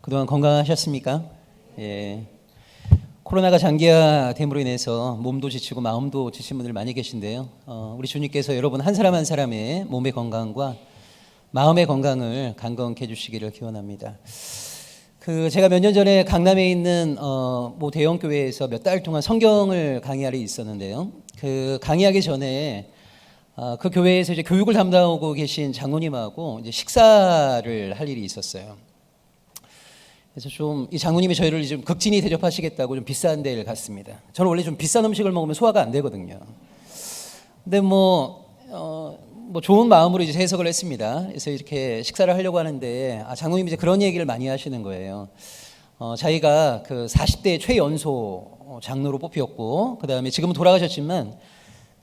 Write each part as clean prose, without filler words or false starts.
그동안 건강하셨습니까? 예. 코로나가 장기화됨으로 인해서 몸도 지치고 마음도 지친 분들 많이 계신데요. 우리 주님께서 여러분 한 사람 한 사람의 몸의 건강과 마음의 건강을 강건케 해주시기를 기원합니다. 제가 몇 년 전에 강남에 있는 모 대형 교회에서 몇 달 동안 성경을 강의하러 있었는데요. 강의하기 전에 그 교회에서 이제 교육을 담당하고 계신 장로님하고 이제 식사를 할 일이 있었어요. 그래서 좀 이 장로님이 저희를 좀 극진히 대접하시겠다고 좀 비싼 데를 갔습니다. 저는 원래 좀 비싼 음식을 먹으면 소화가 안 되거든요. 근데 좋은 마음으로 이제 해석을 했습니다. 그래서 이렇게 식사를 하려고 하는데 장로님이 이제 그런 얘기를 많이 하시는 거예요. 자기가 40대 최연소 장로로 뽑혔고, 그 다음에 지금은 돌아가셨지만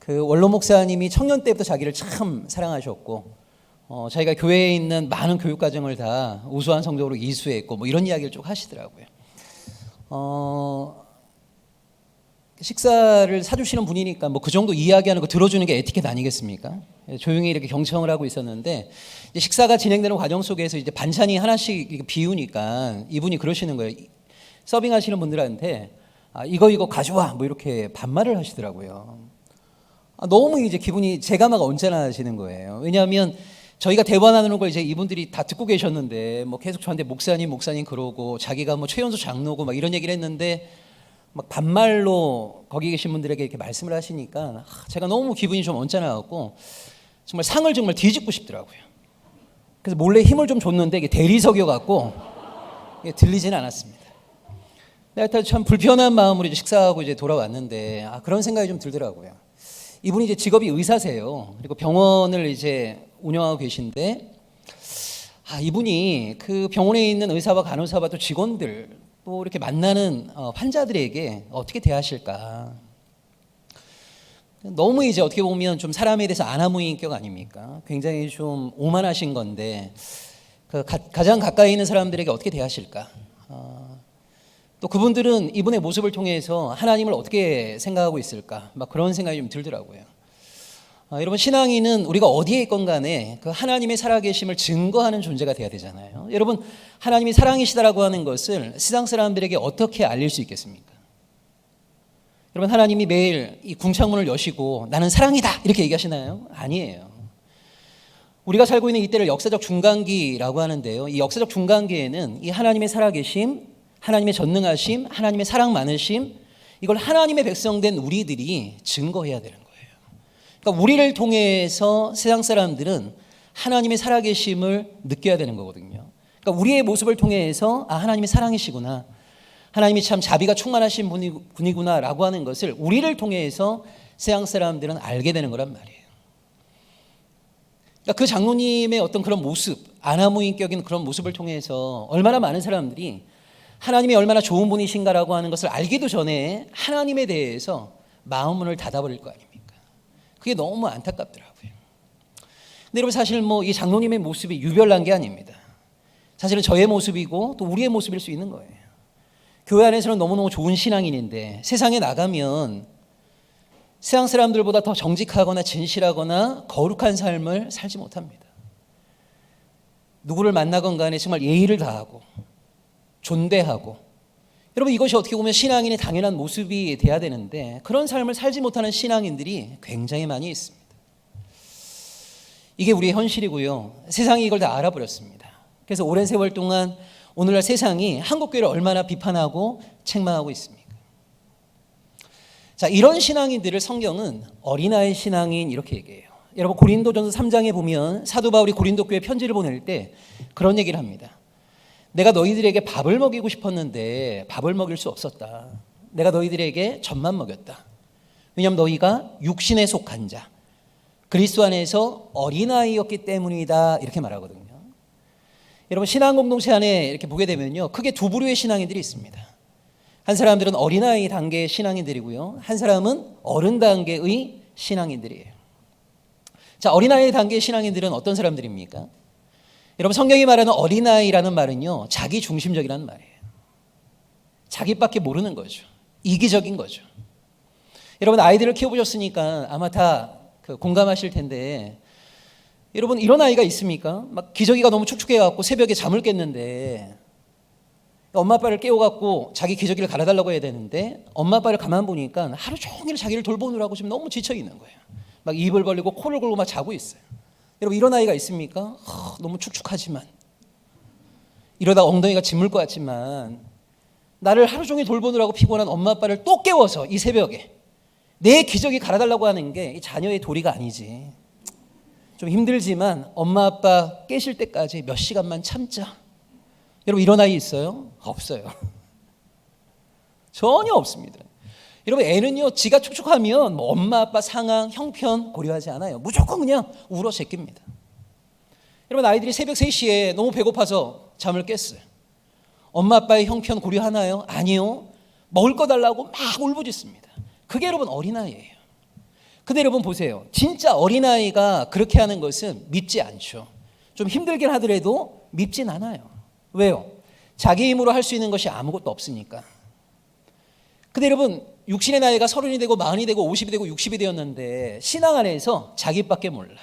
원로 목사님이 청년 때부터 자기를 참 사랑하셨고, 자기가 교회에 있는 많은 교육 과정을 다 우수한 성적으로 이수했고 이런 이야기를 쭉 하시더라고요. 식사를 사주시는 분이니까 그 정도 이야기하는 거 들어주는 게 에티켓 아니겠습니까? 조용히 이렇게 경청을 하고 있었는데 이제 식사가 진행되는 과정 속에서 이제 반찬이 하나씩 비우니까 이분이 그러시는 거예요. 서빙하시는 분들한테 이거 가져와 이렇게 반말을 하시더라고요. 너무 이제 기분이 제가 막 언짢아지는 거예요. 왜냐하면 저희가 대화 나누는 걸 이제 이분들이 다 듣고 계셨는데 계속 저한테 목사님 그러고 자기가 최연소 장로고 이런 얘기를 했는데 반말로 거기 계신 분들에게 이렇게 말씀을 하시니까 제가 너무 기분이 좀 언짢아갖고 정말 상을 정말 뒤집고 싶더라고요. 그래서 몰래 힘을 좀 줬는데 이게 대리석이어갖고 들리지는 않았습니다. 하여튼 참 불편한 마음으로 이제 식사하고 이제 돌아왔는데 그런 생각이 좀 들더라고요. 이분이 이제 직업이 의사세요. 그리고 병원을 이제 운영하고 계신데 이분이 그 병원에 있는 의사와 간호사와 또 직원들 또 이렇게 만나는 환자들에게 어떻게 대하실까? 너무 이제 어떻게 보면 좀 사람에 대해서 아나무인격 아닙니까? 굉장히 좀 오만하신 건데 가장 가까이 있는 사람들에게 어떻게 대하실까? 또 그분들은 이분의 모습을 통해서 하나님을 어떻게 생각하고 있을까? 그런 생각이 좀 들더라고요. 여러분, 신앙인은 우리가 어디에 있건 간에 그 하나님의 살아계심을 증거하는 존재가 돼야 되잖아요. 여러분, 하나님이 사랑이시다라고 하는 것을 세상 사람들에게 어떻게 알릴 수 있겠습니까? 여러분, 하나님이 매일 이 궁창문을 여시고 나는 사랑이다 이렇게 얘기하시나요? 아니에요. 우리가 살고 있는 이때를 역사적 중간기라고 하는데요. 이 역사적 중간기에는 이 하나님의 살아계심, 하나님의 전능하심, 하나님의 사랑 많으심, 이걸 하나님의 백성된 우리들이 증거해야 되는 거예요. 그러니까 우리를 통해서 세상 사람들은 하나님의 살아계심을 느껴야 되는 거거든요. 그러니까 우리의 모습을 통해서 하나님이 사랑이시구나, 하나님이 참 자비가 충만하신 분이구나 라고 하는 것을 우리를 통해서 세상 사람들은 알게 되는 거란 말이에요. 그러니까 그 장로님의 어떤 그런 모습, 아나무인격인 그런 모습을 통해서 얼마나 많은 사람들이 하나님이 얼마나 좋은 분이신가라고 하는 것을 알기도 전에 하나님에 대해서 마음문을 닫아버릴 거 아닙니까? 그게 너무 안타깝더라고요. 근데 여러분, 사실 이 장로님의 모습이 유별난 게 아닙니다. 사실은 저의 모습이고 또 우리의 모습일 수 있는 거예요. 교회 안에서는 너무너무 좋은 신앙인인데 세상에 나가면 세상 사람들보다 더 정직하거나 진실하거나 거룩한 삶을 살지 못합니다. 누구를 만나건 간에 정말 예의를 다하고 존대하고, 여러분, 이것이 어떻게 보면 신앙인의 당연한 모습이 돼야 되는데 그런 삶을 살지 못하는 신앙인들이 굉장히 많이 있습니다. 이게 우리의 현실이고요. 세상이 이걸 다 알아버렸습니다. 그래서 오랜 세월 동안 오늘날 세상이 한국교회를 얼마나 비판하고 책망하고 있습니까? 자, 이런 신앙인들을 성경은 어린아이 신앙인 이렇게 얘기해요. 여러분, 고린도전서 3장에 보면 사도 바울이 고린도 교회 편지를 보낼 때 그런 얘기를 합니다. 내가 너희들에게 밥을 먹이고 싶었는데 밥을 먹일 수 없었다. 내가 너희들에게 젖만 먹였다. 왜냐하면 너희가 육신에 속한 자, 그리스도 안에서 어린아이였기 때문이다 이렇게 말하거든요. 여러분, 신앙 공동체 안에 이렇게 보게 되면요, 크게 두 부류의 신앙인들이 있습니다. 한 사람들은 어린아이 단계의 신앙인들이고요, 한 사람은 어른 단계의 신앙인들이에요. 자, 어린아이 단계의 신앙인들은 어떤 사람들입니까? 여러분, 성경이 말하는 어린아이라는 말은요, 자기 중심적이라는 말이에요. 자기밖에 모르는 거죠. 이기적인 거죠. 여러분, 아이들을 키워보셨으니까 아마 다 공감하실 텐데, 여러분, 이런 아이가 있습니까? 기저귀가 너무 축축해갖고 새벽에 잠을 깼는데 엄마 아빠를 깨워갖고 자기 기저귀를 갈아달라고 해야 되는데 엄마 아빠를 가만 보니까 하루 종일 자기를 돌보느라고 지금 너무 지쳐 있는 거예요. 막 입을 벌리고 코를 골고 막 자고 있어요. 여러분 이런 아이가 있습니까? 너무 축축하지만, 이러다 엉덩이가 짓물 것 같지만, 나를 하루 종일 돌보느라고 피곤한 엄마 아빠를 또 깨워서 이 새벽에 내 기저귀 갈아달라고 하는 게 이 자녀의 도리가 아니지. 좀 힘들지만 엄마 아빠 깨실 때까지 몇 시간만 참자. 여러분 이런 아이 있어요? 없어요. 전혀 없습니다. 여러분 애는요, 지가 축축하면 뭐 엄마 아빠 상황, 형편 고려하지 않아요. 무조건 그냥 울어 제낍니다. 여러분 아이들이 새벽 3시에 너무 배고파서 잠을 깼어요. 엄마 아빠의 형편 고려하나요? 아니요. 먹을 거 달라고 막 울부짖습니다. 그게 여러분 어린아이예요. 근데 여러분 보세요. 진짜 어린아이가 그렇게 하는 것은 밉지 않죠. 좀 힘들긴 하더라도 밉진 않아요. 왜요? 자기 힘으로 할 수 있는 것이 아무것도 없으니까. 근데 여러분 육신의 나이가 30이 되고 40이 되고 50이 되고 60이 되었는데 신앙 안에서 자기밖에 몰라.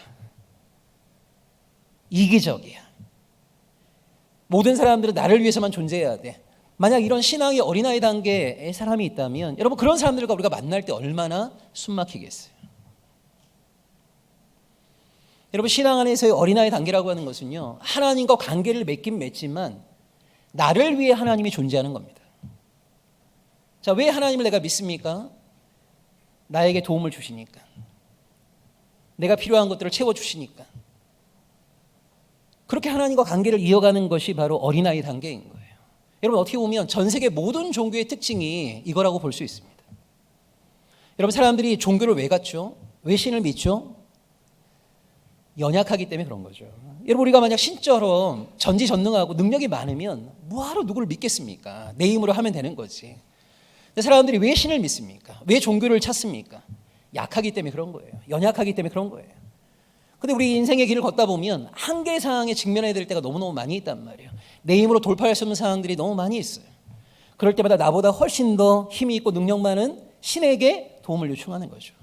이기적이야. 모든 사람들은 나를 위해서만 존재해야 돼. 만약 이런 신앙의 어린아이 단계의 사람이 있다면 여러분 그런 사람들과 우리가 만날 때 얼마나 숨막히겠어요. 여러분 신앙 안에서의 어린아이 단계라고 하는 것은요, 하나님과 관계를 맺긴 맺지만 나를 위해 하나님이 존재하는 겁니다. 자, 왜 하나님을 내가 믿습니까? 나에게 도움을 주시니까, 내가 필요한 것들을 채워주시니까. 그렇게 하나님과 관계를 이어가는 것이 바로 어린아이 단계인 거예요. 여러분 어떻게 보면 전 세계 모든 종교의 특징이 이거라고 볼 수 있습니다. 여러분 사람들이 종교를 왜 갖죠? 왜 신을 믿죠? 연약하기 때문에 그런 거죠. 여러분 우리가 만약 신처럼 전지전능하고 능력이 많으면 뭐하러 누구를 믿겠습니까? 내 힘으로 하면 되는 거지. 근데 사람들이 왜 신을 믿습니까? 왜 종교를 찾습니까? 약하기 때문에 그런 거예요. 연약하기 때문에 그런 거예요. 근데 우리 인생의 길을 걷다 보면 한계 상황에 직면해야 될 때가 너무너무 많이 있단 말이에요. 내 힘으로 돌파할 수 없는 상황들이 너무 많이 있어요. 그럴 때마다 나보다 훨씬 더 힘이 있고 능력 많은 신에게 도움을 요청하는 거죠.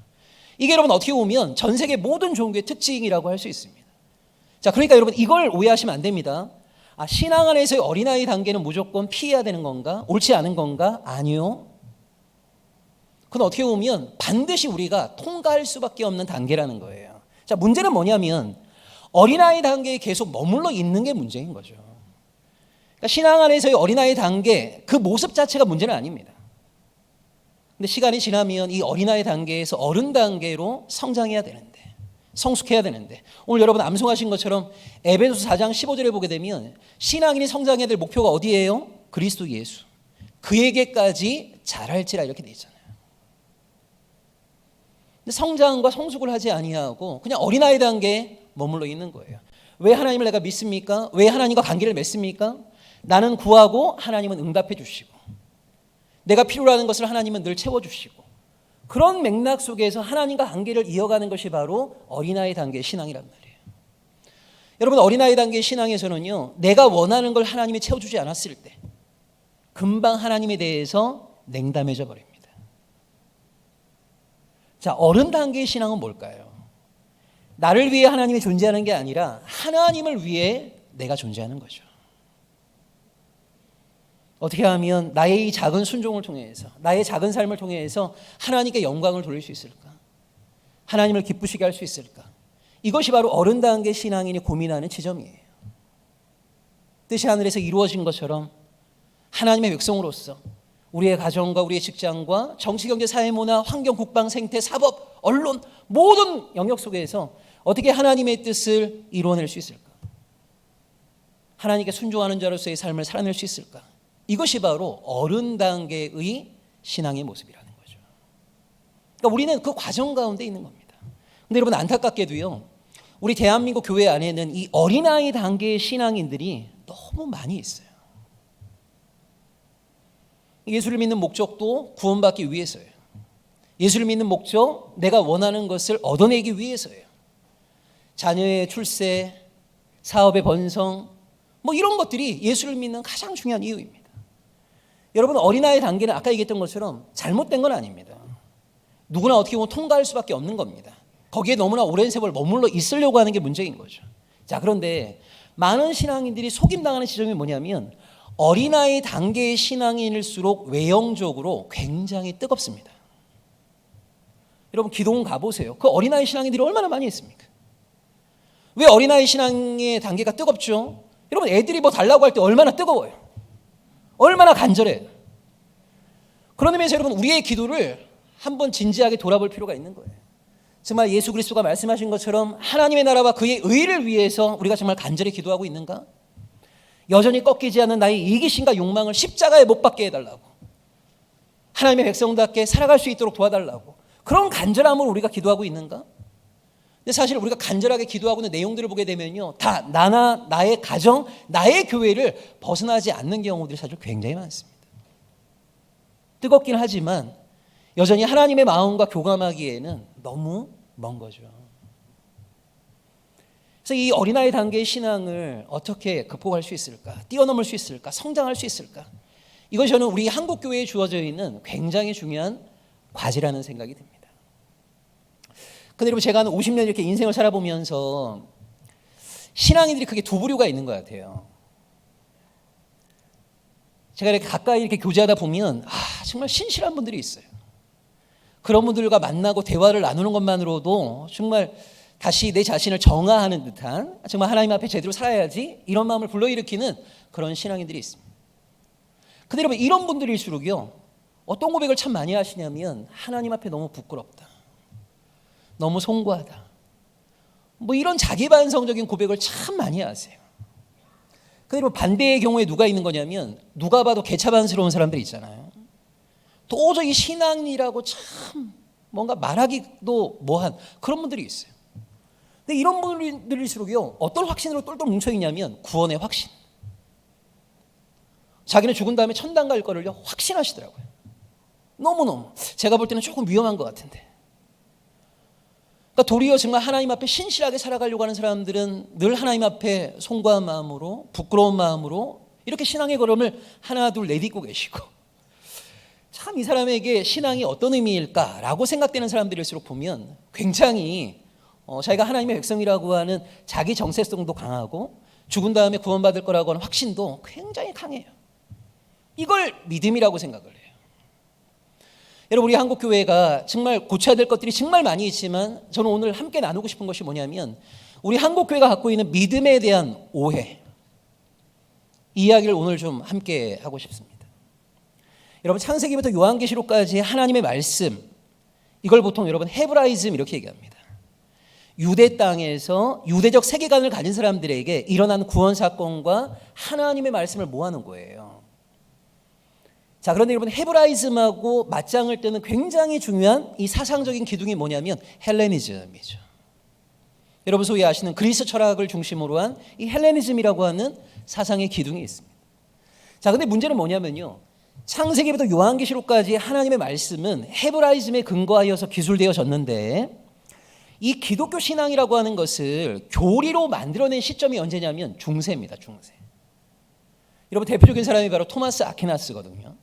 이게 여러분 어떻게 보면 전 세계 모든 종교의 특징이라고 할 수 있습니다. 자, 그러니까 여러분 이걸 오해하시면 안 됩니다. 신앙 안에서의 어린아이 단계는 무조건 피해야 되는 건가? 옳지 않은 건가? 아니요. 그건 어떻게 보면 반드시 우리가 통과할 수밖에 없는 단계라는 거예요. 자, 문제는 뭐냐면 어린아이 단계에 계속 머물러 있는 게 문제인 거죠. 그러니까 신앙 안에서의 어린아이 단계 그 모습 자체가 문제는 아닙니다. 근데 시간이 지나면 이 어린아이 단계에서 어른 단계로 성장해야 되는데, 성숙해야 되는데, 오늘 여러분 암송하신 것처럼 에베소서 4장 15절에 보게 되면 신앙인이 성장해야 될 목표가 어디예요? 그리스도 예수, 그에게까지 자랄지라 이렇게 돼 있잖아요. 근데 성장과 성숙을 하지 아니하고 그냥 어린아이 단계에 머물러 있는 거예요. 왜 하나님을 내가 믿습니까? 왜 하나님과 관계를 맺습니까? 나는 구하고 하나님은 응답해 주시고, 내가 필요로 하는 것을 하나님은 늘 채워주시고, 그런 맥락 속에서 하나님과 관계를 이어가는 것이 바로 어린아이 단계의 신앙이란 말이에요. 여러분 어린아이 단계의 신앙에서는요, 내가 원하는 걸 하나님이 채워주지 않았을 때 금방 하나님에 대해서 냉담해져 버립니다. 자, 어른 단계의 신앙은 뭘까요? 나를 위해 하나님이 존재하는 게 아니라 하나님을 위해 내가 존재하는 거죠. 어떻게 하면 나의 이 작은 순종을 통해서, 나의 작은 삶을 통해서 하나님께 영광을 돌릴 수 있을까? 하나님을 기쁘시게 할 수 있을까? 이것이 바로 어른 단계 신앙인이 고민하는 지점이에요. 뜻이 하늘에서 이루어진 것처럼 하나님의 백성으로서 우리의 가정과 우리의 직장과 정치, 경제, 사회, 문화, 환경, 국방, 생태, 사법, 언론 모든 영역 속에서 어떻게 하나님의 뜻을 이루어낼 수 있을까? 하나님께 순종하는 자로서의 삶을 살아낼 수 있을까? 이것이 바로 어른 단계의 신앙의 모습이라는 거죠. 그러니까 우리는 그 과정 가운데 있는 겁니다. 근데 여러분 안타깝게도요, 우리 대한민국 교회 안에는 이 어린아이 단계의 신앙인들이 너무 많이 있어요. 예수를 믿는 목적도 구원받기 위해서예요. 예수를 믿는 목적, 내가 원하는 것을 얻어내기 위해서예요. 자녀의 출세, 사업의 번성, 뭐 이런 것들이 예수를 믿는 가장 중요한 이유입니다. 여러분 어린아이 단계는 아까 얘기했던 것처럼 잘못된 건 아닙니다. 누구나 어떻게 보면 통과할 수밖에 없는 겁니다. 거기에 너무나 오랜 세월 머물러 있으려고 하는 게 문제인 거죠. 자, 그런데 많은 신앙인들이 속임당하는 지점이 뭐냐면 어린아이 단계의 신앙인일수록 외형적으로 굉장히 뜨겁습니다. 여러분 기도원 가보세요. 그 어린아이 신앙인들이 얼마나 많이 했습니까? 왜 어린아이 신앙의 단계가 뜨겁죠? 여러분 애들이 뭐 달라고 할 때 얼마나 뜨거워요. 얼마나 간절해요. 그런 의미에서 여러분 우리의 기도를 한번 진지하게 돌아볼 필요가 있는 거예요. 정말 예수 그리스도가 말씀하신 것처럼 하나님의 나라와 그의 의를 위해서 우리가 정말 간절히 기도하고 있는가? 여전히 꺾이지 않는 나의 이기심과 욕망을 십자가에 못 박게 해달라고, 하나님의 백성답게 살아갈 수 있도록 도와달라고, 그런 간절함으로 우리가 기도하고 있는가? 근데 사실 우리가 간절하게 기도하고 있는 내용들을 보게 되면요, 다 나나 나의 가정, 나의 교회를 벗어나지 않는 경우들이 사실 굉장히 많습니다. 뜨겁긴 하지만 여전히 하나님의 마음과 교감하기에는 너무 먼 거죠. 그래서 이 어린아이 단계의 신앙을 어떻게 극복할 수 있을까? 뛰어넘을 수 있을까? 성장할 수 있을까? 이것이 저는 우리 한국 교회에 주어져 있는 굉장히 중요한 과제라는 생각이 듭니다. 근데 여러분 제가 한 50년 이렇게 인생을 살아보면서 신앙인들이 크게 두 부류가 있는 것 같아요. 제가 이렇게 가까이 이렇게 교제하다 보면 정말 신실한 분들이 있어요. 그런 분들과 만나고 대화를 나누는 것만으로도 정말 다시 내 자신을 정화하는 듯한, 정말 하나님 앞에 제대로 살아야지 이런 마음을 불러일으키는 그런 신앙인들이 있습니다. 근데 여러분 이런 분들일수록요, 어떤 고백을 참 많이 하시냐면 하나님 앞에 너무 부끄럽다, 너무 송구하다, 뭐 이런 자기반성적인 고백을 참 많이 하세요. 근데 여러분 반대의 경우에 누가 있는 거냐면, 누가 봐도 개차반스러운 사람들이 있잖아요. 도저히 신앙이라고 참 뭔가 말하기도 뭐한 그런 분들이 있어요. 근데 이런 분들일수록요, 어떤 확신으로 똘똘 뭉쳐있냐면 구원의 확신. 자기는 죽은 다음에 천당 갈 거를 확신하시더라고요. 너무너무 제가 볼 때는 조금 위험한 것 같은데, 그러니까 도리어 정말 하나님 앞에 신실하게 살아가려고 하는 사람들은 늘 하나님 앞에 송구한 마음으로, 부끄러운 마음으로 이렇게 신앙의 걸음을 하나 둘 내딛고 계시고, 참 이 사람에게 신앙이 어떤 의미일까라고 생각되는 사람들일수록 보면 굉장히 자기가 하나님의 백성이라고 하는 자기 정체성도 강하고 죽은 다음에 구원받을 거라고 하는 확신도 굉장히 강해요. 이걸 믿음이라고 생각을 해요. 여러분 우리 한국교회가 정말 고쳐야 될 것들이 정말 많이 있지만, 저는 오늘 함께 나누고 싶은 것이 뭐냐면 우리 한국교회가 갖고 있는 믿음에 대한 오해, 이 이야기를 오늘 좀 함께 하고 싶습니다. 여러분 창세기부터 요한계시록까지 하나님의 말씀, 이걸 보통 여러분 헤브라이즘 이렇게 얘기합니다. 유대 땅에서 유대적 세계관을 가진 사람들에게 일어난 구원 사건과 하나님의 말씀을 모아놓은 거예요. 자, 그런데 여러분 헤브라이즘하고 맞짱을 뜨는 굉장히 중요한 이 사상적인 기둥이 뭐냐면 헬레니즘이죠. 여러분 소위 아시는 그리스 철학을 중심으로 한 이 헬레니즘이라고 하는 사상의 기둥이 있습니다. 자, 근데 문제는 뭐냐면요, 창세기부터 요한계시록까지 하나님의 말씀은 헤브라이즘에 근거하여서 기술되어졌는데, 이 기독교 신앙이라고 하는 것을 교리로 만들어낸 시점이 언제냐면 중세입니다. 중세. 여러분 대표적인 사람이 바로 토마스 아퀴나스거든요.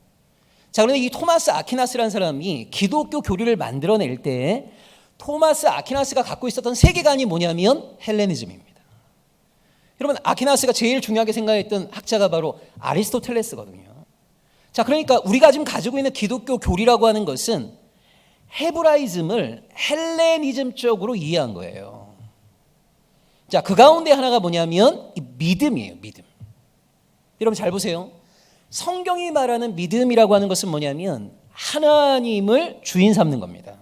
자, 그런데 이 토마스 아퀴나스라는 사람이 기독교 교리를 만들어낼 때 토마스 아퀴나스가 갖고 있었던 세계관이 뭐냐면 헬레니즘입니다. 여러분 아퀴나스가 제일 중요하게 생각했던 학자가 바로 아리스토텔레스거든요. 자, 그러니까 우리가 지금 가지고 있는 기독교 교리라고 하는 것은 헤브라이즘을 헬레니즘적으로 이해한 거예요. 자, 그 가운데 하나가 뭐냐면 이 믿음이에요. 믿음. 여러분 잘 보세요. 성경이 말하는 믿음이라고 하는 것은 뭐냐면 하나님을 주인 삼는 겁니다.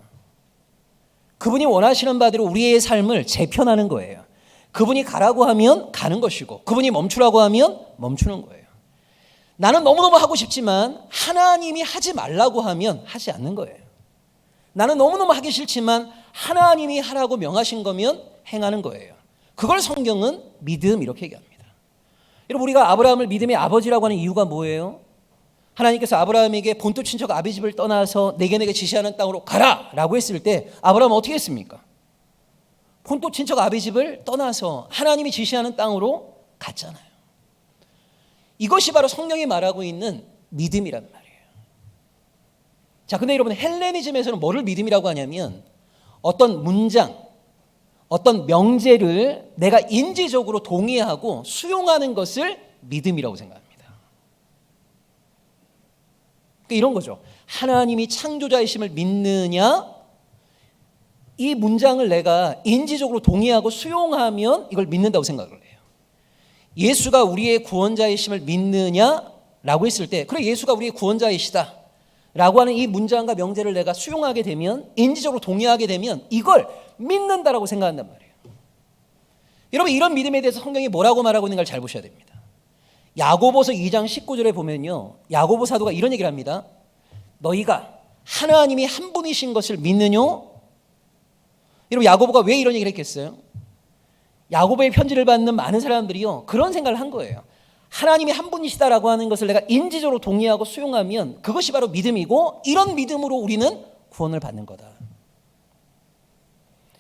그분이 원하시는 바대로 우리의 삶을 재편하는 거예요. 그분이 가라고 하면 가는 것이고, 그분이 멈추라고 하면 멈추는 거예요. 나는 너무너무 하고 싶지만 하나님이 하지 말라고 하면 하지 않는 거예요. 나는 너무너무 하기 싫지만 하나님이 하라고 명하신 거면 행하는 거예요. 그걸 성경은 믿음 이렇게 얘기합니다. 여러분 우리가 아브라함을 믿음의 아버지라고 하는 이유가 뭐예요? 하나님께서 아브라함에게 본토 친척 아비집을 떠나서 내게 지시하는 땅으로 가라 라고 했을 때 아브라함은 어떻게 했습니까? 본토 친척 아비집을 떠나서 하나님이 지시하는 땅으로 갔잖아요. 이것이 바로 성경이 말하고 있는 믿음이란 말이에요. 자, 근데 여러분 헬레니즘에서는 뭐를 믿음이라고 하냐면 어떤 문장, 어떤 명제를 내가 인지적으로 동의하고 수용하는 것을 믿음이라고 생각합니다. 이런 거죠. 하나님이 창조자이심을 믿느냐? 이 문장을 내가 인지적으로 동의하고 수용하면 이걸 믿는다고 생각을 해요. 예수가 우리의 구원자이심을 믿느냐라고 했을 때, 그래 예수가 우리의 구원자이시다 라고 하는 이 문장과 명제를 내가 수용하게 되면, 인지적으로 동의하게 되면 이걸 믿는다라고 생각한단 말이에요. 여러분, 이런 믿음에 대해서 성경이 뭐라고 말하고 있는가를 잘 보셔야 됩니다. 야고보서 2장 19절에 보면요, 야고보 사도가 이런 얘기를 합니다. 너희가 하나님이 한 분이신 것을 믿느냐? 여러분, 야고보가 왜 이런 얘기를 했겠어요? 야고보의 편지를 받는 많은 사람들이요, 그런 생각을 한 거예요. 하나님이 한 분이시다라고 하는 것을 내가 인지적으로 동의하고 수용하면 그것이 바로 믿음이고, 이런 믿음으로 우리는 구원을 받는 거다.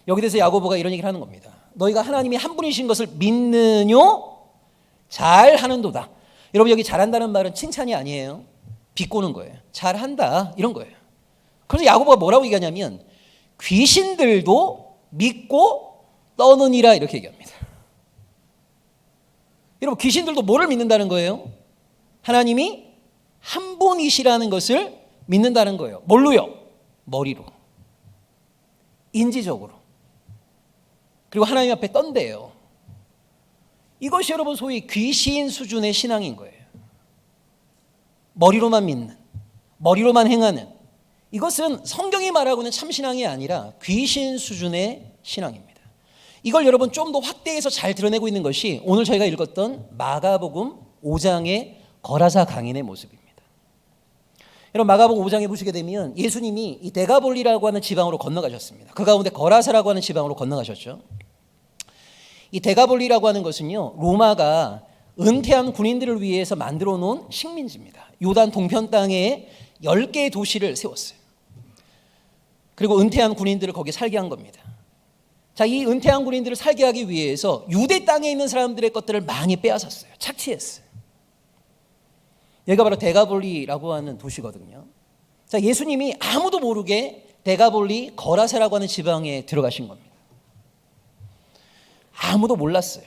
여기 대해서 야고보가 이런 얘기를 하는 겁니다. 너희가 하나님이 한 분이신 것을 믿느냐? 잘하는도다. 여러분, 여기 잘한다는 말은 칭찬이 아니에요. 비꼬는 거예요. 잘한다 이런 거예요. 그래서 야고보가 뭐라고 얘기하냐면 귀신들도 믿고 떠느니라 이렇게 얘기합니다. 여러분, 귀신들도 뭐를 믿는다는 거예요? 하나님이 한 분이시라는 것을 믿는다는 거예요. 뭘로요? 머리로, 인지적으로. 그리고 하나님 앞에 떤대요. 이것이 여러분 소위 귀신 수준의 신앙인 거예요. 머리로만 믿는, 머리로만 행하는, 이것은 성경이 말하고 있는 참신앙이 아니라 귀신 수준의 신앙입니다. 이걸 여러분 좀 더 확대해서 잘 드러내고 있는 것이 오늘 저희가 읽었던 마가복음 5장의 거라사 강인의 모습입니다. 여러분, 마가복음 5장에 보시게 되면 예수님이 이 데가볼리라고 하는 지방으로 건너가셨습니다. 그 가운데 거라사라고 하는 지방으로 건너가셨죠. 이 데가볼리라고 하는 것은요, 로마가 은퇴한 군인들을 위해서 만들어 놓은 식민지입니다. 요단 동편 땅에 10개의 도시를 세웠어요. 그리고 은퇴한 군인들을 거기에 살게 한 겁니다. 자, 이 은퇴한 군인들을 살게 하기 위해서 유대 땅에 있는 사람들의 것들을 많이 빼앗았어요. 착취했어요. 여기가 바로 데가볼리라고 하는 도시거든요. 자, 예수님이 아무도 모르게 데가볼리 거라사라고 하는 지방에 들어가신 겁니다. 아무도 몰랐어요.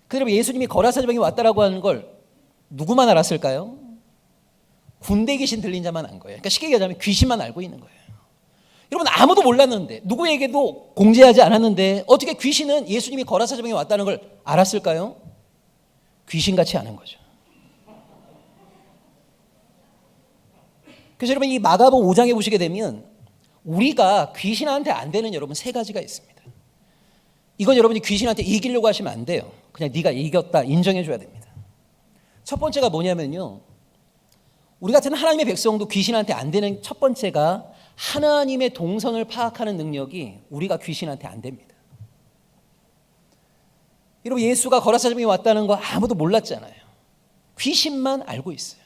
그리고 예수님이 거라사 지방에 왔다라고 하는 걸 누구만 알았을까요? 군대 귀신 들린 자만 안 거예요. 그러니까 쉽게 얘기하자면 귀신만 알고 있는 거예요. 여러분, 아무도 몰랐는데, 누구에게도 공지하지 않았는데 어떻게 귀신은 예수님이 거라사 지방에 왔다는 걸 알았을까요? 귀신같이 아는 거죠. 그래서 여러분, 이 마가복음 5장에 보시게 되면 우리가 귀신한테 안 되는 여러분 3가지가 있습니다. 이건 여러분이 귀신한테 이기려고 하시면 안 돼요. 그냥 네가 이겼다 인정해 줘야 됩니다. 첫 번째가 뭐냐면요, 우리 같은 하나님의 백성도 귀신한테 안 되는 첫 번째가 하나님의 동선을 파악하는 능력이 우리가 귀신한테 안 됩니다. 여러분, 예수가 거라사 지방에 왔다는 거 아무도 몰랐잖아요. 귀신만 알고 있어요.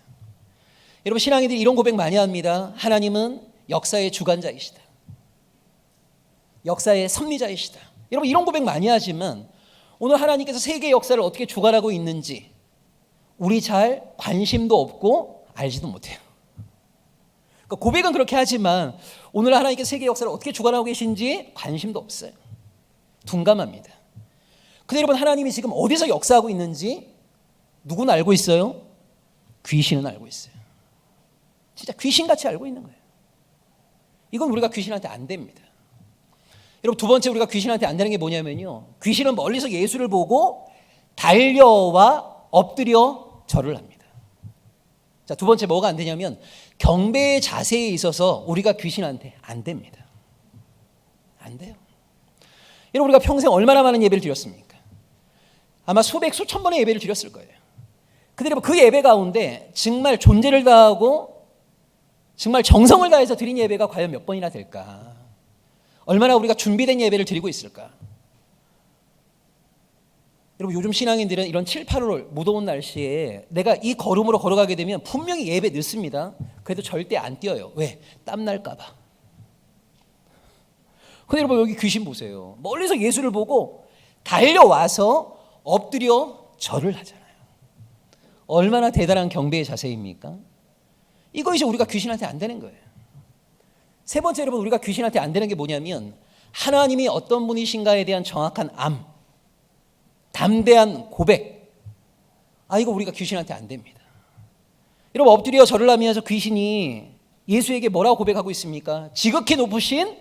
여러분, 신앙인들이 이런 고백 많이 합니다. 하나님은 역사의 주관자이시다, 역사의 섭리자이시다. 여러분, 이런 고백 많이 하지만 오늘 하나님께서 세계 역사를 어떻게 주관하고 있는지 우리 잘 관심도 없고 알지도 못해요. 그러니까 고백은 그렇게 하지만 오늘 하나님께서 세계 역사를 어떻게 주관하고 계신지 관심도 없어요. 둔감합니다. 근데 여러분, 하나님이 지금 어디서 역사하고 있는지 누구는 알고 있어요? 귀신은 알고 있어요. 진짜 귀신같이 알고 있는 거예요. 이건 우리가 귀신한테 안 됩니다. 여러분, 두 번째 우리가 귀신한테 안 되는 게 뭐냐면요, 귀신은 멀리서 예수를 보고 달려와 엎드려 절을 합니다. 자, 두 번째 뭐가 안 되냐면 경배의 자세에 있어서 우리가 귀신한테 안 됩니다. 안 돼요. 여러분, 우리가 평생 얼마나 많은 예배를 드렸습니까? 아마 수백 수천 번의 예배를 드렸을 거예요. 근데 여러분, 그 예배 가운데 정말 존재를 다하고 정말 정성을 다해서 드린 예배가 과연 몇 번이나 될까? 얼마나 우리가 준비된 예배를 드리고 있을까? 여러분, 요즘 신앙인들은 이런 7, 8월 무더운 날씨에 내가 이 걸음으로 걸어가게 되면 분명히 예배 늦습니다. 그래도 절대 안 뛰어요. 왜? 땀 날까 봐. 근데 여러분, 여기 귀신 보세요. 멀리서 예수를 보고 달려와서 엎드려 절을 하잖아요. 얼마나 대단한 경배의 자세입니까? 이거 이제 우리가 귀신한테 안 되는 거예요. 세 번째, 여러분, 우리가 귀신한테 안 되는 게 뭐냐면 하나님이 어떤 분이신가에 대한 정확한 담대한 고백. 이거 우리가 귀신한테 안 됩니다. 여러분 엎드려 절을 하면서 귀신이 예수에게 뭐라고 고백하고 있습니까? 지극히 높으신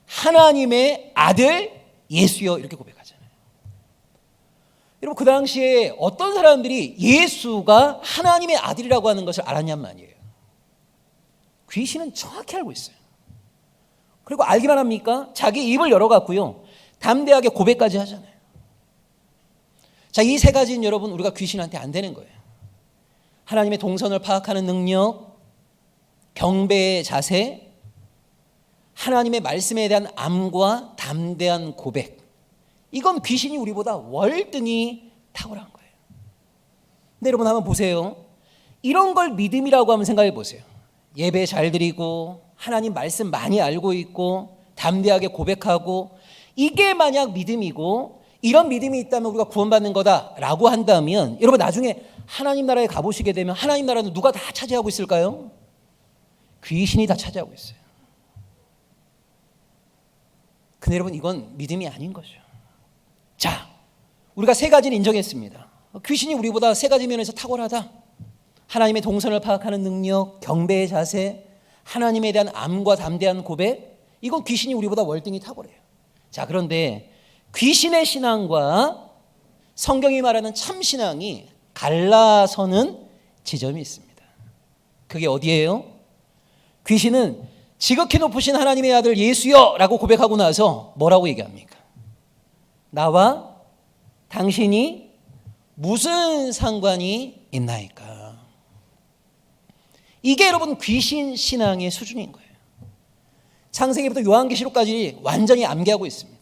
하나님의 아들 예수여 이렇게 고백하잖아요. 여러분 그 당시에 어떤 사람들이 예수가 하나님의 아들이라고 하는 것을 알았냔 말이에요. 귀신은 정확히 알고 있어요. 그리고 알기만 합니까? 자기 입을 열어갖고요 담대하게 고백까지 하잖아요. 자, 이 세 가지는 여러분 우리가 귀신한테 안 되는 거예요. 하나님의 동선을 파악하는 능력, 경배의 자세, 하나님의 말씀에 대한 암과 담대한 고백. 이건 귀신이 우리보다 월등히 탁월한 거예요. 근데 여러분 한번 보세요. 이런 걸 믿음이라고 한번 생각해 보세요. 예배 잘 드리고 하나님 말씀 많이 알고 있고 담대하게 고백하고 이게 만약 믿음이고 이런 믿음이 있다면 우리가 구원받는 거다라고 한다면 여러분 나중에 하나님 나라에 가보시게 되면 하나님 나라는 누가 다 차지하고 있을까요? 귀신이 다 차지하고 있어요. 근데 여러분 이건 믿음이 아닌 거죠. 자, 우리가 세 가지를 인정했습니다. 귀신이 우리보다 세 가지 면에서 탁월하다. 하나님의 동선을 파악하는 능력, 경배의 자세, 하나님에 대한 암과 담대한 고백, 이건 귀신이 우리보다 월등히 탁월해요. 자, 그런데 귀신의 신앙과 성경이 말하는 참 신앙이 갈라서는 지점이 있습니다. 그게 어디예요? 귀신은 지극히 높으신 하나님의 아들 예수여 라고 고백하고 나서 뭐라고 얘기합니까? 나와 당신이 무슨 상관이 있나이까? 이게 여러분 귀신 신앙의 수준인 거예요. 창세기부터 요한계시록까지 완전히 암기하고 있습니다.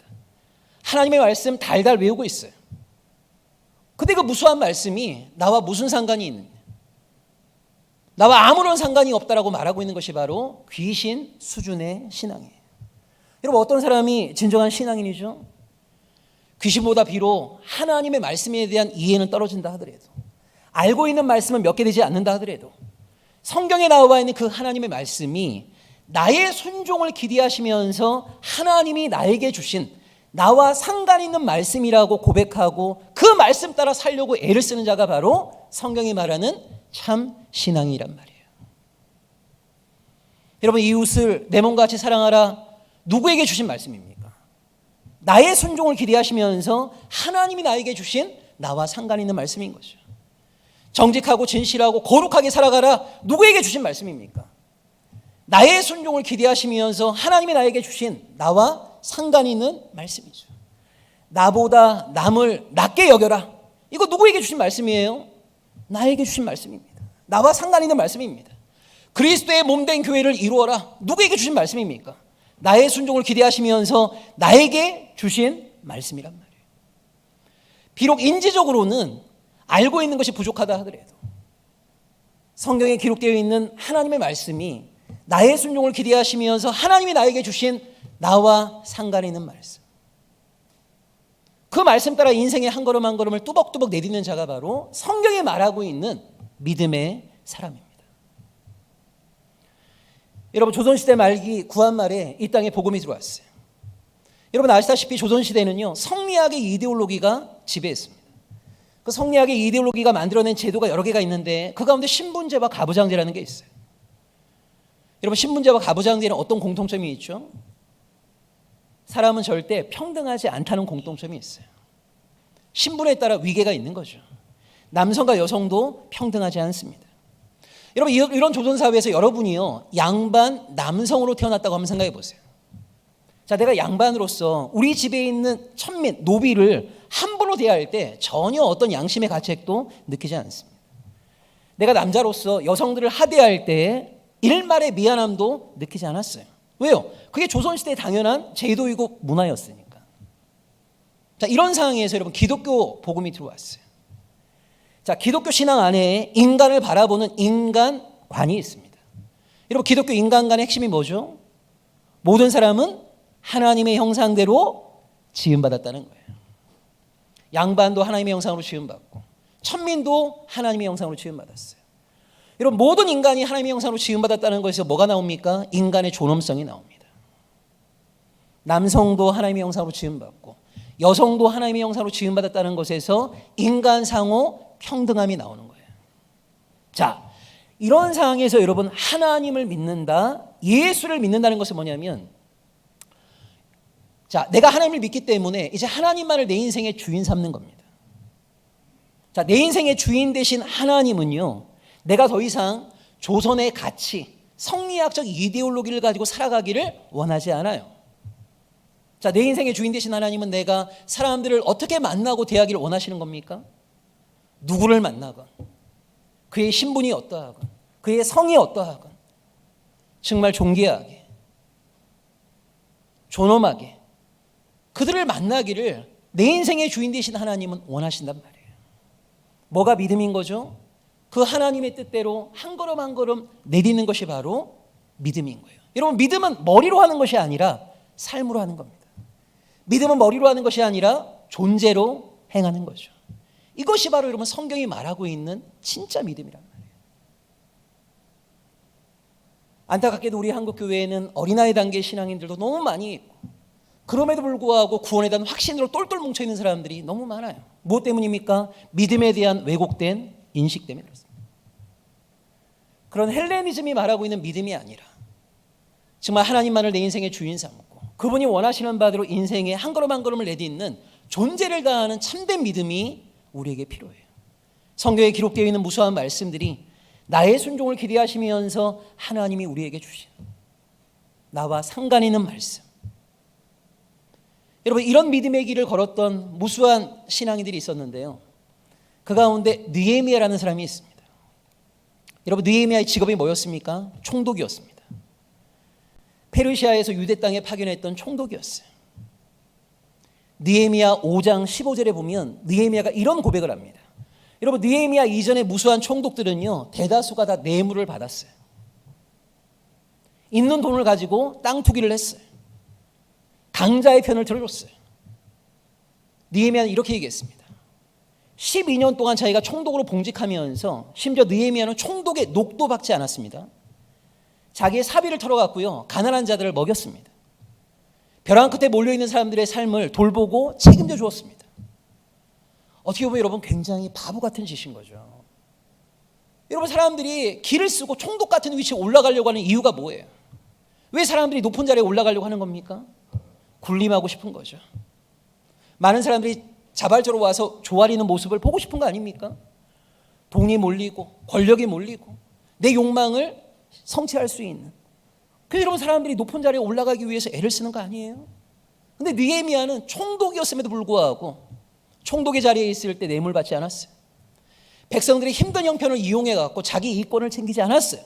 하나님의 말씀 달달 외우고 있어요. 근데 그 무수한 말씀이 나와 무슨 상관이 있느냐? 나와 아무런 상관이 없다라고 말하고 있는 것이 바로 귀신 수준의 신앙이에요. 여러분 어떤 사람이 진정한 신앙인이죠? 귀신보다 비록 하나님의 말씀에 대한 이해는 떨어진다 하더라도 알고 있는 말씀은 몇 개 되지 않는다 하더라도 성경에 나와 있는 그 하나님의 말씀이 나의 순종을 기대하시면서 하나님이 나에게 주신 나와 상관 있는 말씀이라고 고백하고 그 말씀 따라 살려고 애를 쓰는 자가 바로 성경이 말하는 참 신앙이란 말이에요. 여러분 이웃을 내 몸과 같이 사랑하라 누구에게 주신 말씀입니까? 나의 순종을 기대하시면서 하나님이 나에게 주신 나와 상관 있는 말씀인 거죠. 정직하고 진실하고 거룩하게 살아가라 누구에게 주신 말씀입니까? 나의 순종을 기대하시면서 하나님이 나에게 주신 나와 상관 있는 말씀이죠. 나보다 남을 낮게 여겨라 이거 누구에게 주신 말씀이에요? 나에게 주신 말씀입니다. 나와 상관 있는 말씀입니다. 그리스도의 몸된 교회를 이루어라 누구에게 주신 말씀입니까? 나의 순종을 기대하시면서 나에게 주신 말씀이란 말이에요. 비록 인지적으로는 알고 있는 것이 부족하다 하더라도 성경에 기록되어 있는 하나님의 말씀이 나의 순종을 기대하시면서 하나님이 나에게 주신 나와 상관 있는 말씀, 그 말씀 따라 인생의 한 걸음 한 걸음을 뚜벅뚜벅 내딛는 자가 바로 성경에 말하고 있는 믿음의 사람입니다. 여러분 조선시대 말기 구한말에 이 땅에 복음이 들어왔어요. 여러분 아시다시피 조선시대는요 성리학의 이데올로기가 지배했습니다. 그 성리학의 이데올로기가 만들어낸 제도가 여러 개가 있는데 그 가운데 신분제와 가부장제라는 게 있어요. 여러분 신분제와 가부장제는 어떤 공통점이 있죠? 사람은 절대 평등하지 않다는 공통점이 있어요. 신분에 따라 위계가 있는 거죠. 남성과 여성도 평등하지 않습니다. 여러분 이런 조선사회에서 여러분이요 양반 남성으로 태어났다고 한번 생각해 보세요. 자, 내가 양반으로서 우리 집에 있는 천민 노비를 함부로 대할 때 전혀 어떤 양심의 가책도 느끼지 않습니다. 내가 남자로서 여성들을 하대할 때 일말의 미안함도 느끼지 않았어요. 왜요? 그게 조선시대의 당연한 제도이고 문화였으니까. 자, 이런 상황에서 여러분 기독교 복음이 들어왔어요. 자, 기독교 신앙 안에 인간을 바라보는 인간관이 있습니다. 여러분 기독교 인간관의 핵심이 뭐죠? 모든 사람은 하나님의 형상대로 지음받았다는 거예요. 양반도 하나님의 형상으로 지음받고 천민도 하나님의 형상으로 지음받았어요. 여러분 모든 인간이 하나님의 형상으로 지음받았다는 것에서 뭐가 나옵니까? 인간의 존엄성이 나옵니다. 남성도 하나님의 형상으로 지음받고 여성도 하나님의 형상으로 지음받았다는 것에서 인간 상호 평등함이 나오는 거예요. 자, 이런 상황에서 여러분 하나님을 믿는다, 예수를 믿는다는 것은 뭐냐면, 자, 내가 하나님을 믿기 때문에 이제 하나님만을 내 인생의 주인 삼는 겁니다. 자, 내 인생의 주인 되신 하나님은요, 내가 더 이상 조선의 가치, 성리학적 이데올로기를 가지고 살아가기를 원하지 않아요. 자, 내 인생의 주인 되신 하나님은 내가 사람들을 어떻게 만나고 대하기를 원하시는 겁니까? 누구를 만나건, 그의 신분이 어떠하건, 그의 성이 어떠하건, 정말 존귀하게, 존엄하게 그들을 만나기를 내 인생의 주인 되신 하나님은 원하신단 말이에요. 뭐가 믿음인 거죠? 그 하나님의 뜻대로 한 걸음 한 걸음 내딛는 것이 바로 믿음인 거예요. 여러분, 믿음은 머리로 하는 것이 아니라 삶으로 하는 겁니다. 믿음은 머리로 하는 것이 아니라 존재로 행하는 거죠. 이것이 바로 여러분 성경이 말하고 있는 진짜 믿음이란 말이에요. 안타깝게도 우리 한국교회에는 어린아이 단계 신앙인들도 너무 많이 있고, 그럼에도 불구하고 구원에 대한 확신으로 똘똘 뭉쳐있는 사람들이 너무 많아요. 무엇 때문입니까? 믿음에 대한 왜곡된 인식 때문에 그렇습니다. 그런 헬레니즘이 말하고 있는 믿음이 아니라 정말 하나님만을 내 인생의 주인 삼고 그분이 원하시는 바대로 인생의 한 걸음 한 걸음을 내딛는 존재를 다하는 참된 믿음이 우리에게 필요해요. 성경에 기록되어 있는 무수한 말씀들이 나의 순종을 기대하시면서 하나님이 우리에게 주신 나와 상관 있는 말씀. 여러분, 이런 믿음의 길을 걸었던 무수한 신앙인들이 있었는데요, 그 가운데 느헤미야라는 사람이 있습니다. 여러분, 느헤미야의 직업이 뭐였습니까? 총독이었습니다. 페르시아에서 유대 땅에 파견했던 총독이었어요. 느헤미야 5장 15절에 보면 느헤미야가 이런 고백을 합니다. 여러분, 느헤미야 이전의 무수한 총독들은요, 대다수가 다 뇌물을 받았어요. 있는 돈을 가지고 땅 투기를 했어요. 강자의 편을 들어줬어요. 느헤미야는 이렇게 얘기했습니다. 12년 동안 자기가 총독으로 봉직하면서 심지어 느헤미야는 총독의 녹도 받지 않았습니다. 자기의 사비를 털어갔고요, 가난한 자들을 먹였습니다. 벼랑 끝에 몰려있는 사람들의 삶을 돌보고 책임져 주었습니다. 어떻게 보면 여러분 굉장히 바보 같은 짓인 거죠. 여러분, 사람들이 길을 쓰고 총독 같은 위치에 올라가려고 하는 이유가 뭐예요? 왜 사람들이 높은 자리에 올라가려고 하는 겁니까? 군림하고 싶은 거죠. 많은 사람들이 자발적으로 와서 조아리는 모습을 보고 싶은 거 아닙니까? 돈이 몰리고 권력이 몰리고 내 욕망을 성취할 수 있는, 그래서 여러분 사람들이 높은 자리에 올라가기 위해서 애를 쓰는 거 아니에요? 근데 느헤미야는 총독이었음에도 불구하고 총독의 자리에 있을 때 뇌물 받지 않았어요. 백성들의 힘든 형편을 이용해 갖고 자기 이권을 챙기지 않았어요.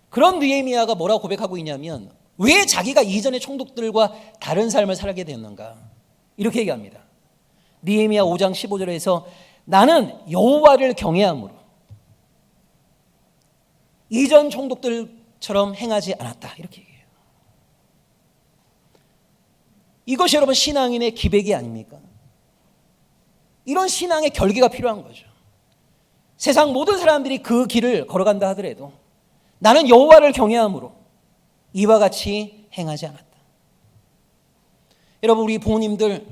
그런 느헤미야가 뭐라고 고백하고 있냐면, 왜 자기가 이전의 총독들과 다른 삶을 살게 되었는가, 이렇게 얘기합니다. 느헤미야 5장 15절에서 나는 여호와를 경외함으로 이전 총독들처럼 행하지 않았다, 이렇게 얘기해요. 이것이 여러분 신앙인의 기백이 아닙니까? 이런 신앙의 결기가 필요한 거죠. 세상 모든 사람들이 그 길을 걸어간다 하더라도 나는 여호와를 경외함으로 이와 같이 행하지 않았다. 여러분, 우리 부모님들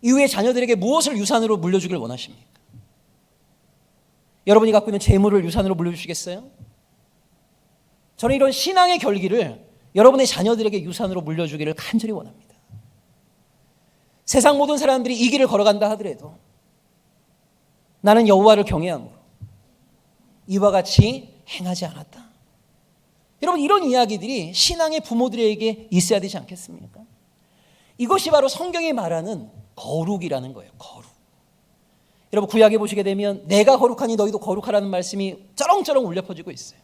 이후에 자녀들에게 무엇을 유산으로 물려주길 원하십니까? 여러분이 갖고 있는 재물을 유산으로 물려주시겠어요? 저는 이런 신앙의 결기를 여러분의 자녀들에게 유산으로 물려주기를 간절히 원합니다. 세상 모든 사람들이 이 길을 걸어간다 하더라도 나는 여호와를 경외함으로 이와 같이 행하지 않았다. 여러분, 이런 이야기들이 신앙의 부모들에게 있어야 되지 않겠습니까? 이것이 바로 성경이 말하는 거룩이라는 거예요. 거룩. 여러분, 구약에 보시게 되면 내가 거룩하니 너희도 거룩하라는 말씀이 쩌렁쩌렁 울려 퍼지고 있어요.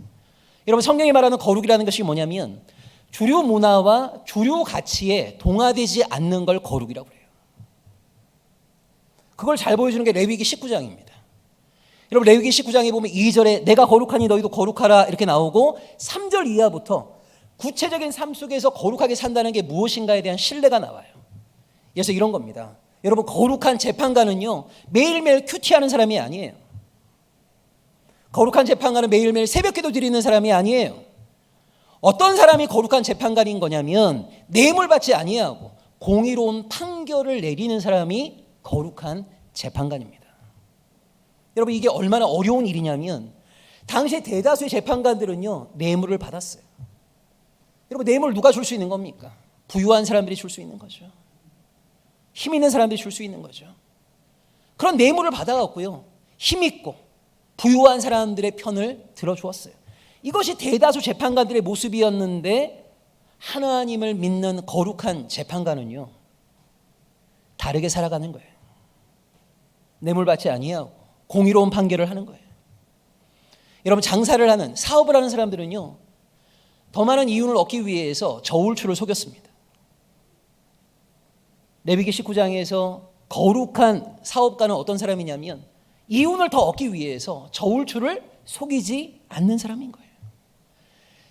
여러분, 성경이 말하는 거룩이라는 것이 뭐냐면 주류 문화와 주류 가치에 동화되지 않는 걸 거룩이라고 해요. 그걸 잘 보여주는 게 레위기 19장입니다. 여러분, 레위기 19장에 보면 2절에 내가 거룩하니 너희도 거룩하라 이렇게 나오고 3절 이하부터 구체적인 삶 속에서 거룩하게 산다는 게 무엇인가에 대한 신뢰가 나와요. 그래서 이런 겁니다. 여러분, 거룩한 재판관은요 매일매일 큐티하는 사람이 아니에요. 거룩한 재판관은 매일매일 새벽기도 드리는 사람이 아니에요. 어떤 사람이 거룩한 재판관인 거냐면 뇌물 받지 아니하고 공의로운 판결을 내리는 사람이 거룩한 재판관입니다. 여러분, 이게 얼마나 어려운 일이냐면 당시 대다수의 재판관들은요, 뇌물을 받았어요. 여러분, 뇌물 누가 줄 수 있는 겁니까? 부유한 사람들이 줄 수 있는 거죠. 힘 있는 사람들이 줄 수 있는 거죠. 그런 뇌물을 받아갖고요, 힘 있고 부유한 사람들의 편을 들어주었어요. 이것이 대다수 재판관들의 모습이었는데, 하나님을 믿는 거룩한 재판관은요, 다르게 살아가는 거예요. 뇌물 받지 아니하고 공의로운 판결을 하는 거예요. 여러분, 장사를 하는, 사업을 하는 사람들은요, 더 많은 이윤을 얻기 위해서 저울추를 속였습니다. 레위기 19장에서 거룩한 사업가는 어떤 사람이냐면, 이윤을 더 얻기 위해서 저울추를 속이지 않는 사람인 거예요.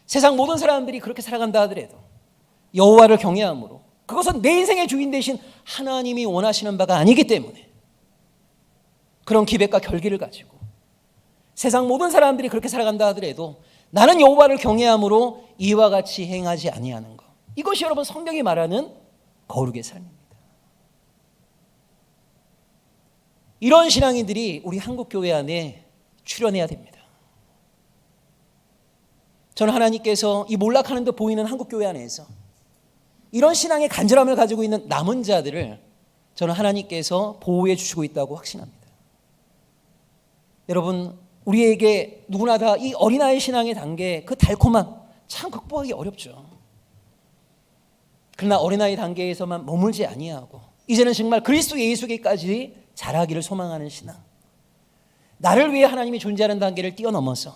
세상 모든 사람들이 그렇게 살아간다 하더라도 여호와를 경외함으로, 그것은 내 인생의 주인 되신 하나님이 원하시는 바가 아니기 때문에, 그런 기백과 결기를 가지고 세상 모든 사람들이 그렇게 살아간다 하더라도 나는 여호와를 경외함으로 이와 같이 행하지 아니하는 것, 이것이 여러분 성경이 말하는 거룩의 삶입니다. 이런 신앙인들이 우리 한국교회 안에 출현해야 됩니다. 저는 하나님께서 이 몰락하는 듯 보이는 한국교회 안에서 이런 신앙의 간절함을 가지고 있는 남은 자들을 저는 하나님께서 보호해 주시고 있다고 확신합니다. 여러분, 우리에게 누구나 다 이 어린아이 신앙의 단계, 그 달콤함 참 극복하기 어렵죠. 그러나 어린아이 단계에서만 머물지 아니하고 이제는 정말 그리스도 예수께까지 자라기를 소망하는 신앙, 나를 위해 하나님이 존재하는 단계를 뛰어넘어서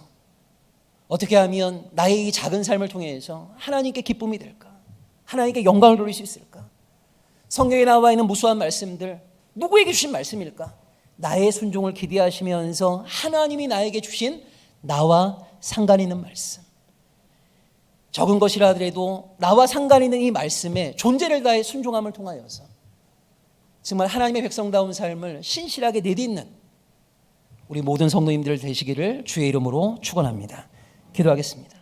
어떻게 하면 나의 이 작은 삶을 통해서 하나님께 기쁨이 될까, 하나님께 영광을 돌릴 수 있을까? 성경에 나와 있는 무수한 말씀들, 누구에게 주신 말씀일까? 나의 순종을 기대하시면서 하나님이 나에게 주신 나와 상관 있는 말씀, 적은 것이라 하더라도 나와 상관 있는 이 말씀에 존재를 다해 순종함을 통하여서 정말 하나님의 백성다운 삶을 신실하게 내딛는 우리 모든 성도님들 되시기를 주의 이름으로 축원합니다. 기도하겠습니다.